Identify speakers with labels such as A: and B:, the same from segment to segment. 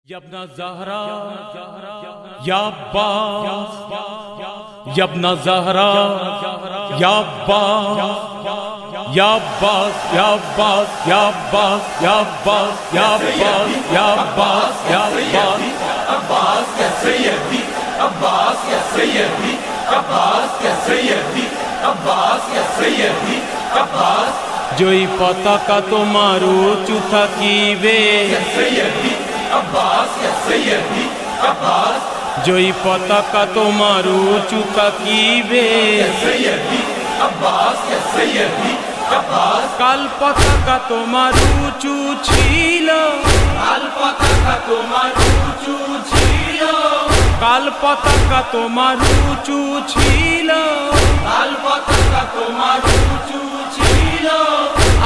A: Ya ibn Zahra, ya Abbas, ya ibn Zahra, ya Abbas, ya Abbas, ya Abbas, ya Abbas, ya Abbas, ya Abbas, ya Abbas, ya Abbas,
B: Abbas ya Sayyidi, Abbas ya Sayyidi, Abbas ya Sayyidi, Abbas ya Sayyidi, Abbas
A: জয় পতাকা তোমার উঁচু থাকিবে,
B: ya Sayyidi, Abbas ya Sayyidi, Abbas
A: জয় পতাকা তোমার উঁচু থাকিবে।
B: ya Sayyidi, Abbas ya Sayyidi, Abbas
A: কাল পতাকা তোমার উঁচু ছিল,
B: al pataka tomar uchu chilo,
A: কাল পতাকা তোমার উঁচু ছিল,
B: al pataka tomar uchu chilo,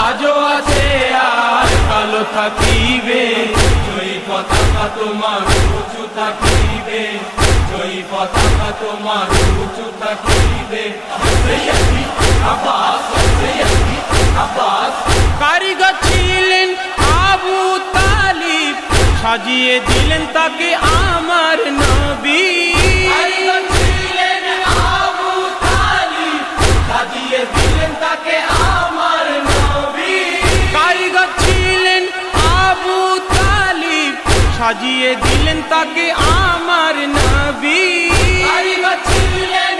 A: আজও আছে আর কালো থাকিবে।
B: জয় পতাকা তোমার উঁচু থাকিবে, জয় পতাকা তোমার উঁচু থাকিবে। সৈয়দি আব্বাস, সৈয়দি আব্বাস
A: কারিগর ছিলেন আবু তালিব, সাজিয়ে দিলেন তাকে আমার নবী।
B: কারিগর ছিলেন আবু তালিব, সাজিয়ে দিলেন তাকে আমার নবী।
A: কারিগর ছিলেন আবু তালিব, সাজিয়ে দিলেন তাকে আমার নবী।
B: কারিগর ছিলেন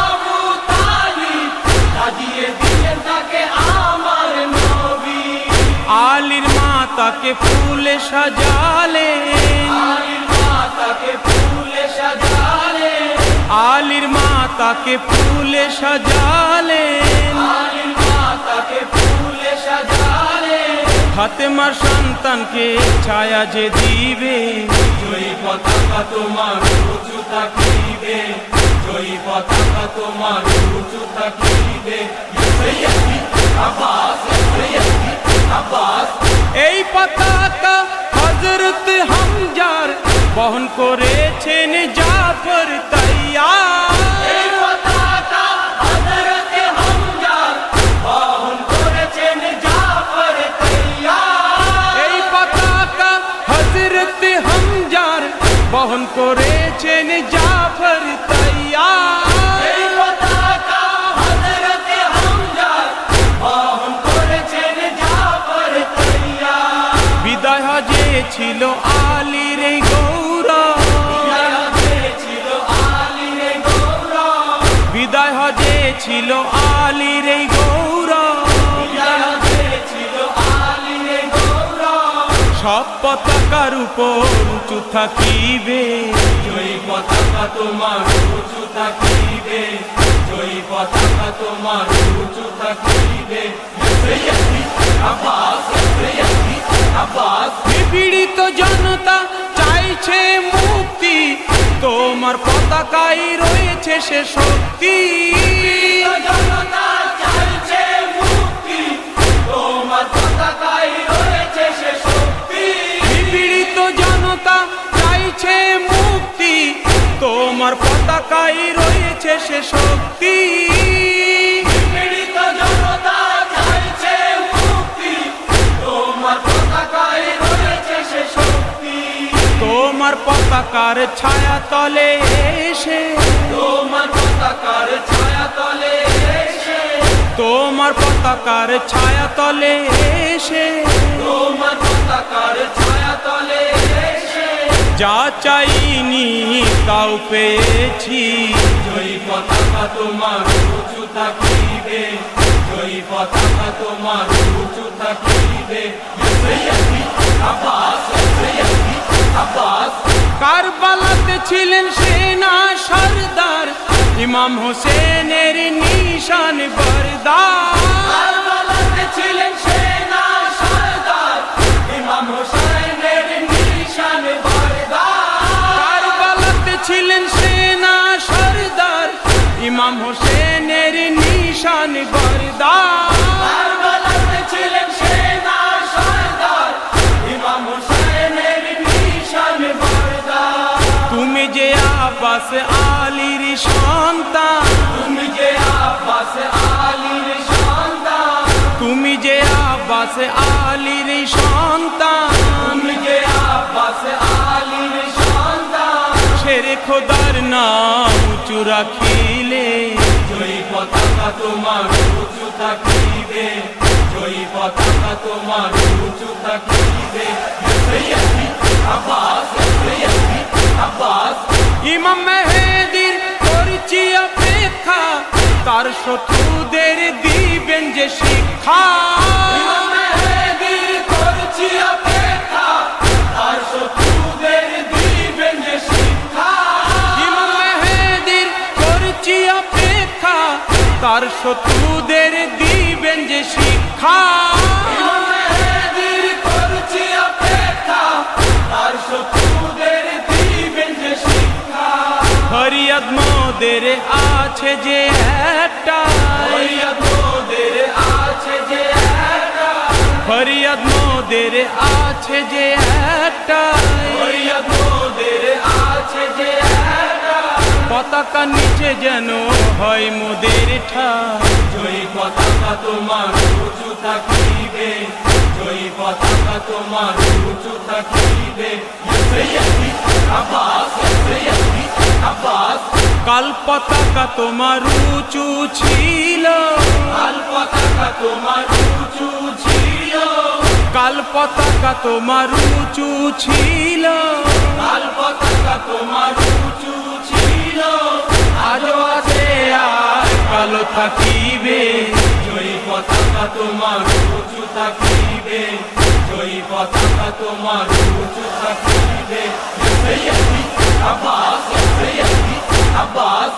B: আবু তালিব, সাজিয়ে দিলেন তাকে আমার নবী।
A: আলীর মা তাকে ফুলে সাজালেন,
B: আলীর মাতাকে ফুলে সাজালেন,
A: আলীর মা তাকে ফুলে সাজালেন।
B: আলীর মাতাকে ফুলে সাজালেন।
A: ফাতেমার সন্তানকে ছায়া যে দিবে,
B: জয় পতাকা তোমার উঁচু থাকিবে, জয় পতাকা তোমার উঁচু থাকিবে। সৈয়দি আব্বাস, সৈয়দি আব্বাস
A: এই পতাকা হযরত হামজার বহন করেছেন জাফর তাইয়ার।
B: এই পতাকা হযরত হামজা বহন করেছেন জাফর তাইয়ার।
A: এই পতাকা হযরত হামজার বহন করেছেন জাফর তাইয়ার।
B: এই পতাকা হযরত হামজা বহন করেছেন জাফর তাইয়ার।
A: বিদায় হজে ছিল আলীর এই গৌরব,
B: ছিল আলীর গৌরব,
A: বিদায় হজে ছিল আলীর এই গৌরব।
B: ছিল আলীর গৌরব।
A: সব পতাকার উপর উঁচু থাকিবে,
B: জয় পতাকা তোমার উঁচু থাকিবে, জয় পতাকা তোমার উঁচু থাকিবে। সৈয়দি আব্বাস, সৈয়দি আব্বাস
A: নিপীড়িত জনতা চাইছে মুক্তি, তোমার পতাকায় রয়েছে সে শক্তি।
B: জনতা চাইছে মুক্তি, তোমার পতাকায় রয়েছে সে শক্তি।
A: নিপীড়িত জনতা চাইছে মুক্তি, তোমার পতাকায় রয়েছে সে শক্তি।
B: পীড়িত জনতা চাইছে মুক্তি, তোমার পতাকায় রয়েছে সে শক্তি।
A: তোমার পতাকার ছায়া তলে এসে,
B: তোমার পতাকার ছায়া তলে এসে,
A: তোমার পতাকার ছায়া তলে এসে,
B: তোমার পতাকার ছায়া তলে এসে,
A: যা চাইনি তাও পেয়েছি।
B: জয় পতাকা তোমার উঁচু থাকিবে, জয় পতাকা তোমার উঁচু থাকিবে। সৈয়দি আব্বাস, সৈয়দি আব্বাস
A: কারবালাতে ছিলেন সেনা সরদার, ইমাম হোসেনের নিশান বরদার।
B: কারবালাতে ছিলেন সেনা সরদার, ইমাম হোসেনের নিশান বরদার।
A: কারবালাতে ছিলেন সেনা সরদার, ইমাম হোসেনের নিশান বরদার।
B: কারবালাতে ছিলেন সেনা সরদার, ইমাম হোসেনের নিশান বরদার।
A: তুমি যে আব্বাস আলীর সন্তান,
B: তুমি যে আব্বাস আলীর সন্তান,
A: তুমি যে আব্বাস আলীর সন্তান,
B: তুমি যে আব্বাস আলী
A: খোদার নাম উঁচু রাখিলে,
B: জয়ী পতাকা তোমার উঁচু থাকিবে, জয়ী পতাকা তোমার উঁচু থাকিবে। সৈয়দি আব্বাস, সৈয়দি আব্বাস।
A: ইমাম মেহেদীর করছি অপেক্ষা, তার শত্রুদের দিবেন যে শিক্ষা।
B: ইমাম মেহেদীর করছি অপেক্ষা, তার শত্রুদের দিবেন যে শিক্ষা।
A: ইমাম মেহেদীর করছি অপেক্ষা, তার শত্রুদের দিবেন যে শিক্ষা।
B: ইমাম মেহেদীর করছি অপেক্ষা, তার শত্রুদের দিবেন যে শিক্ষা।
A: ফরিয়াদ মোদের আছে যে একটা,
B: ফরিয়াদ মোদের আছে যে একটা,
A: ফরিয়াদ মোদের আছে যে একটা,
B: ফরিয়াদ মোদের আছে যে একটা।
A: পতাকা নিচে যেন হয় মোদের ঠাঁই।
B: জয়ী পতাকা তোমার উঁচু থাকিবে, জয়ী পতাকা তোমার উঁচু থাকিবে। সৈয়দি আব্বাস, সৈয়দি আব্বাস।
A: কাল পতাকা তোমার উঁচু ছিল,
B: লাল পতাকা তোমার উঁচু ছিল,
A: কাল পতাকা তোমার উঁচু ছিল,
B: লাল পতাকা তোমার উঁচু ছিল।
A: আজও আছে আর কালো থাকিবে।
B: জয়ী পতাকা তোমার উঁচু থাকিবে, জয়ী পতাকা তোমার উঁচু থাকিবে। সৈয়দি আব্বাস, সৈয়দি আব্বাস।